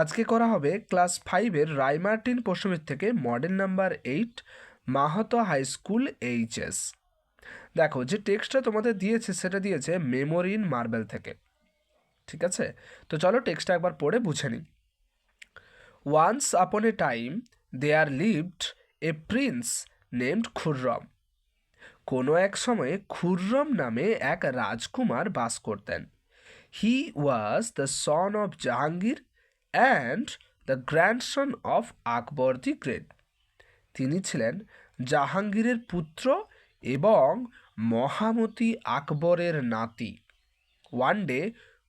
আজকে করা হবে ক্লাস 5-এর রায়মার্টিন প্রশ্নবিদ থেকে model number 8 Mahato high school HS. দেখো যে টেক্সটটা তোমাদের দিয়েছে সেটা দিয়েছে মেমোরি ইন মার্বেল থেকে। ঠিক আছে, তো চলো টেক্সটটা একবার পড়ে বুঝে নিই। Once upon a time there lived a prince named Khurram. কোনো এক সময়ে খুররম নামে এক রাজকুমার বাস করতেন। He was the son of Jahangir and the grandson of Akbar the great. তিনি ছিলেন জাহাঙ্গীরের পুত্র এবং মহামতি আকবরের নাতি। One day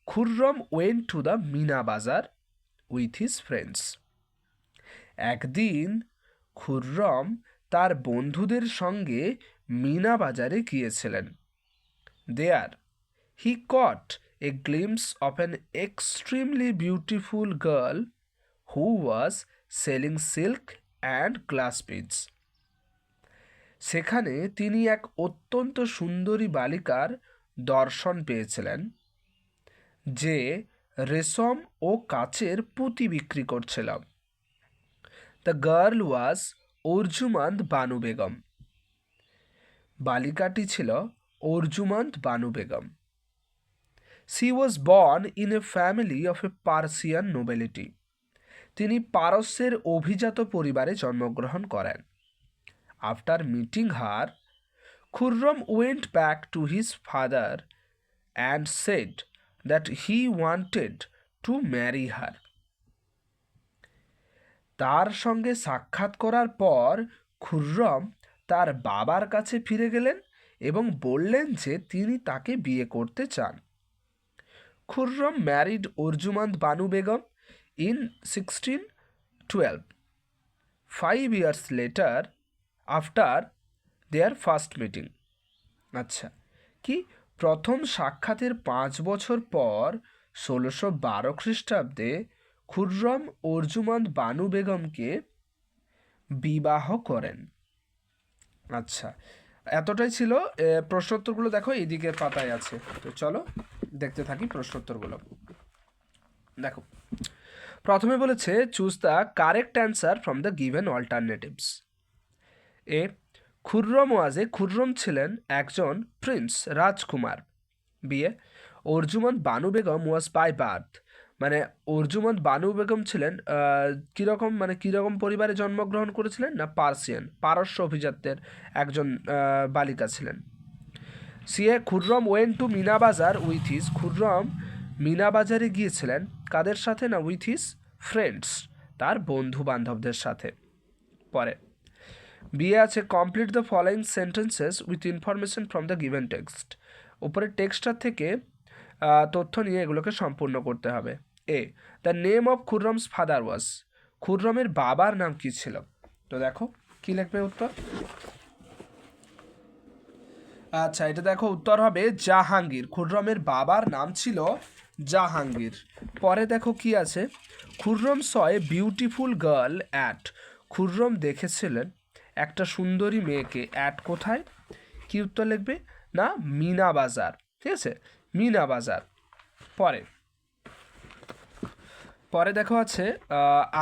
Khurram went to the Meena Bazaar with his friends. একদিন খুররম তার বন্ধুদের সঙ্গে মিনা বাজারে গিয়েছিলেন। দেয়ার হি কট a glimpse of an extremely beautiful girl who was selling silk and glass beads. সেখানে তিনি এক অত্যন্ত সুন্দরী বালিকার দর্শন পেয়েছিলেন যে রেশম ও কাচের পুঁতি বিক্রি করছিল। The girl was Arjumand Banu Begum. বালিকাটি ছিল Arjumand Banu Begum. She was born in a family of a Persian nobility. তিনি পারস্যের অভিজাত পরিবারে জন্মগ্রহণ করেন। After meeting her Khurram went back to his father and said that he wanted to marry her. তার সঙ্গে সাক্ষাৎ করার পর খুররম তার বাবার কাছে ফিরে গেলেন এবং বললেন যে তিনি তাকে বিয়ে করতে চান। Khurram married Arjumand Banu Begum in 1612, 5 years later after their first meeting. আচ্ছা, কি প্রথম সাক্ষাতের 5 বছর পর 1612 খ্রিস্টাব্দে খুররম অর্জুমান্দ বানু বেগমকে বিবাহ করেন। আচ্ছা, এতটাই ছিল। প্রশ্নোত্তরগুলো দেখো এই দিকের পাতায় আছে, তো চলো দেখতে থাকি প্রশ্নোত্তরগুলো। দেখো প্রথমে বলেছে choose the correct answer from the given alternatives. A Khurram was a Khurram ছিলেন একজন প্রিন্স রাজকুমার। B a Arjumand Banu Begum was by birth, মানে অর্জুমান্দ বানু বেগম ছিলেন কীরকম পরিবারে জন্মগ্রহণ করেছিলেন না পারস্য অভিজাত্যের একজন বালিকা ছিলেন। She a Khurram went to Meena Bazaar with his, Khurram Mina বাজারে গিয়েছিলেন কাদের সাথে না উইথ হিজ ফ্রেন্ডস, তার বন্ধু বান্ধবদের সাথে। পরে বিয়ে আছে complete the following sentences with information from the given text. উপরে টেক্সটটা থেকে তথ্য নিয়ে এগুলোকে সম্পূর্ণ করতে হবে। A the name of Khurram's father was, খুররমের বাবার নাম কী ছিল? তো দেখো কি লিখবে উত্তর। আচ্ছা, এটা দেখো উত্তর হবে জাহাঙ্গীর। খুররমের বাবার নাম ছিল জাহাঙ্গীর। পরে দেখো কি আছে, Khurram saw a beautiful girl at, Khurram দেখেছিলেন একটা সুন্দরী মেয়েকে। অ্যাট কোথায়? কি উত্তর লিখবে না মিনা বাজার। ঠিক আছে, মিনা বাজার। পরে দেখো আছে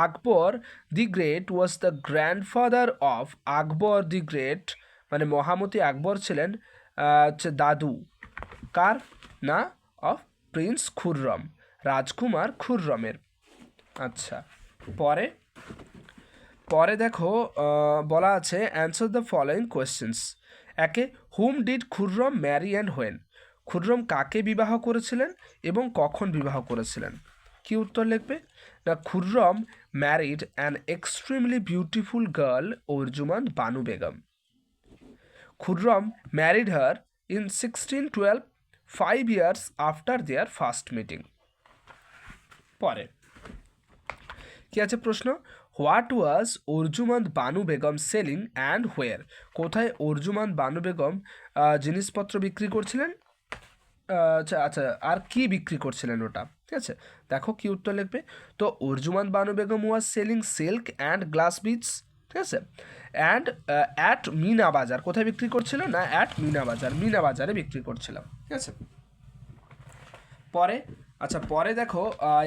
Akbar the great was the grandfather of, Akbar the great মানে মহামতি আকবর ছিলেন হচ্ছে দাদু কার না অফ প্রিন্স খুররম, রাজকুমার খুররমের। আচ্ছা, পরে দেখো বলা আছে অ্যান্সার দ্য ফলোয়িং কোয়েশ্চেন্স। একে whom did Khurram marry and when, Khurram কাকে বিবাহ করেছিলেন এবং কখন বিবাহ করেছিলেন? কি উত্তর লিখবে না Khurram married an extremely beautiful girl Arjumand Banu Begum. Khurram married her in 1612, 5 years after their first meeting. পরে কি আছে প্রশ্ন, what was Arjumand Banu Begum selling and where, কোথায় অর্জুমান্দ বানু বেগম জিনিসপত্র বিক্রি করছিলেন? আচ্ছা, আর কি বিক্রি করছিলেন ওটা? ঠিক আছে, দেখো কি উত্তর লিখবে। তো Arjumand Banu Begum was selling silk and glass beads. ঠিক আছে, অ্যান্ড অ্যাট মিনা বাজার, কোথায় বিক্রি করছিল না অ্যাট মিনা বাজার, মিনা বাজারে বিক্রি করছিলাম। ঠিক আছে, পরে আচ্ছা, পরে দেখো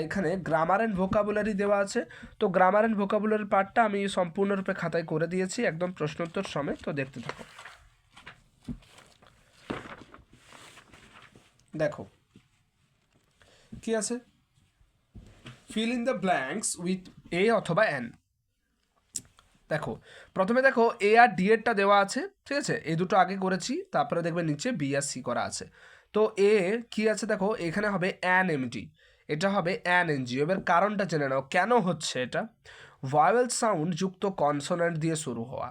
এখানে গ্রামার অ্যান্ড ভোকাবুলারি দেওয়া আছে। তো গ্রামার অ্যান্ড ভোকাবুলারির পার্টটা আমি সম্পূর্ণরূপে খাতায় করে দিয়েছি একদম প্রশ্নোত্তর সময়, তো দেখতে থাকো। দেখো কি আছে, fill in the blanks with a অথবা অ্যান। দেখো প্রথমে দেখো এ আর ডি এরটা দেওয়া আছে, ঠিক আছে, এই দুটো আগে করেছি, তারপরে দেখবে নিচে বি আর সি করা আছে। তো এ কি আছে দেখো, এখানে হবে অ্যান এমটি, এটা হবে অ্যান এনজিও। এবার কারণটা জেনে নাও কেন হচ্ছে এটা। ভাওয়েল সাউন্ড যুক্ত কনসোনেন্ট দিয়ে শুরু হওয়া,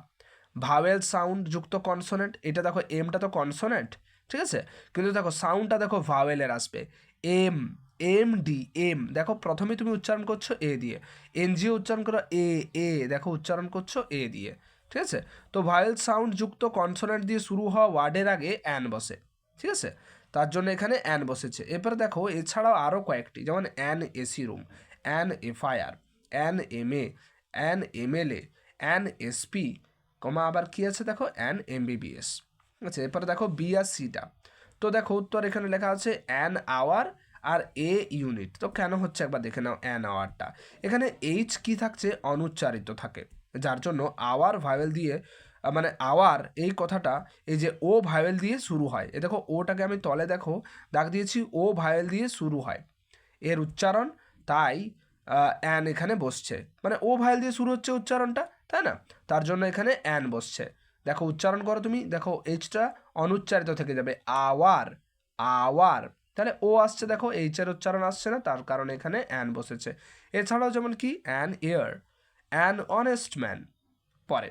ভাওয়েল সাউন্ড যুক্ত কনসোনেন্ট, এটা দেখো এমটা তো কনসোনেন্ট, ঠিক আছে, কিন্তু দেখো সাউন্ডটা দেখো ভাওয়েলের আসবে, এম, এম ডি, এম দেখো প্রথমে তুমি উচ্চারণ করছো এ দিয়ে, এনজিও উচ্চারণ করো এ, এ দেখো উচ্চারণ করছো এ দিয়ে, ঠিক আছে। তো ভাওয়েল সাউন্ড যুক্ত কনসোনেন্ট দিয়ে শুরু হওয়া ওয়ার্ডের আগে অ্যান বসে, ঠিক আছে, তার জন্য এখানে অ্যান বসেছে। এরপরে দেখো এছাড়াও আরও কয়েকটি, যেমন an AC room, an FIR, an MA, an MLA, an SP, comma আবার কি আছে দেখো অ্যান এমবিবিএস, ঠিক আছে। এরপরে দেখো বি আর সিটা, তো দেখো উত্তর এখানে লেখা আছে অ্যান আওয়ার আর এ ইউনিট। তো কেন হচ্ছে একবার দেখে নাও অ্যান আওয়ারটা, এখানে এইচ কি থাকছে, অনুচ্চারিত থাকে, যার জন্য আওয়ার ভাওয়েল দিয়ে মানে আওয়ার এই কথাটা এই যে ও ভাওয়েল দিয়ে শুরু হয়, এ দেখো ওটাকে আমি তলে দেখো দাগ দিয়েছি, ও ভাওয়েল দিয়ে শুরু হয় এর উচ্চারণ, তাই অ্যান এখানে বসছে, মানে ও ভাওয়েল দিয়ে শুরু হচ্ছে উচ্চারণটা, তাই না, তার জন্য এখানে অ্যান বসছে। দেখো উচ্চারণ করো তুমি, দেখো এইচটা অনুচ্চারিত থেকে যাবে, আওয়ার, আওয়ার, তাহলে ও আসছে দেখো এইচের উচ্চারণ আসছে না, তার কারণে এখানে অ্যান বসেছে। এছাড়াও যেমন কি an air, an honest man. পরে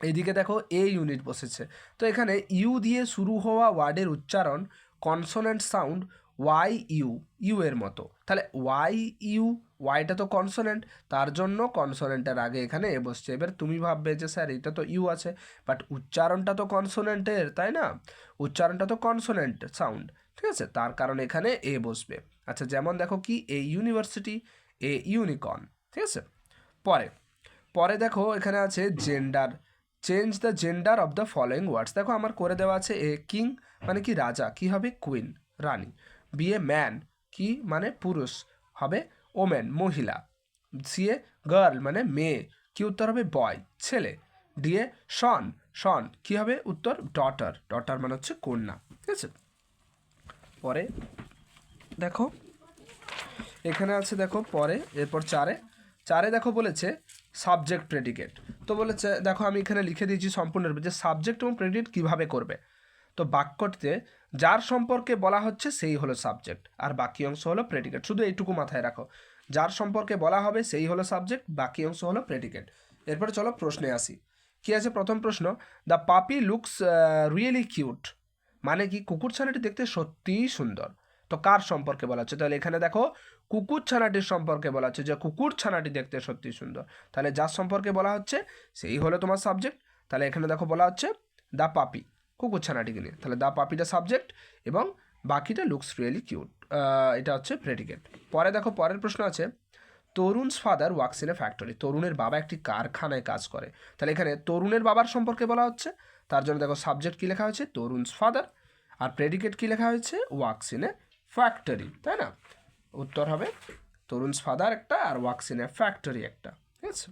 এইদিকে দেখো এ ইউনিট বসেছে, তো এখানে ইউ দিয়ে শুরু হওয়া ওয়ার্ডের উচ্চারণ consonant sound Y U, U এর মতো, তাহলে ওয়াই ইউ, ওয়াইটা তো কনসোনেন্ট, তার জন্য কনসোনেন্টের আগে এখানে এ বসছে। এবার তুমি ভাববে যে স্যার এটা তো ইউ আছে, বাট উচ্চারণটা তো কনসোনেন্টের, তাই না, উচ্চারণটা তো কনসোনেন্ট সাউন্ড, ঠিক আছে, তার কারণে এখানে এ বসবে। আচ্ছা যেমন দেখো কি এ ইউনিভার্সিটি, এ ইউনিকর্ন, ঠিক আছে। পরে পরে দেখো এখানে আছে gender, change the gender of the following words. দেখো আমার করে দেওয়া আছে এ কিং মানে কি রাজা, কি হবে কুইন রানী, বি এ ম্যান কি মানে পুরুষ, হবে ওমেন মহিলা, সি এ গার্ল মানে মেয়ে, কি উত্তর হবে বয় ছেলে, ডি এ শন, শন কি হবে উত্তর ডটার, ডটার মানে হচ্ছে কন্যা, ঠিক আছে। পরে দেখো এখানে আছে দেখো পরে এরপর চারে, চারে দেখো বলেছে সাবজেক্ট প্রেডিকেট। তো বলেছে দেখো আমি এখানে লিখে দিয়েছি সম্পূর্ণরূপে যে সাবজেক্ট এবং প্রেডিকেট কীভাবে করবে। তো বাক্যটিতে যার সম্পর্কে বলা হচ্ছে সেই হলো সাবজেক্ট, আর বাকি অংশ হলো প্রেডিকেট, শুধু এইটুকু মাথায় রাখো, যার সম্পর্কে বলা হবে সেই হলো সাবজেক্ট, বাকি অংশ হলো প্রেডিকেট। এরপরে চলো প্রশ্নে আসি, কি আছে প্রথম প্রশ্ন, দ্য পাপি লুকস রিয়েলি কিউট, মানে কি কুকুর ছানাটি দেখতে সত্যিই সুন্দর। তো কার সম্পর্কে বলা হচ্ছে, তাহলে এখানে দেখো কুকুর ছানাটির সম্পর্কে বলা হচ্ছে যে কুকুর ছানাটি দেখতে সত্যি সুন্দর, তাহলে যার সম্পর্কে বলা হচ্ছে সেই হলো তোমার সাবজেক্ট। তাহলে এখানে দেখো বলা হচ্ছে দ্য পাপি, কুকুর ছানাটিকে নিয়ে, তাহলে দ্য পাপিটা সাবজেক্ট এবং বাকিটা লুকস রিয়েলি কিউট, এটা হচ্ছে প্রেডিকেট। পরে দেখো পরের প্রশ্ন আছে, Tarun's father works in a factory, তরুণের বাবা একটি কারখানায় কাজ করে। তাহলে এখানে তরুণের বাবার সম্পর্কে বলা হচ্ছে, তার জন্য দেখো সাবজেক্ট কী লেখা হয়েছে তরুণস ফাদার, আর প্রেডিকেট কী লেখা হয়েছে ওয়ার্কস ইন এ ফ্যাক্টরি, তাই না, উত্তর হবে তরুণস ফাদার একটা আর ওয়ার্কস ইন এ ফ্যাক্টরি একটা, ঠিক আছে।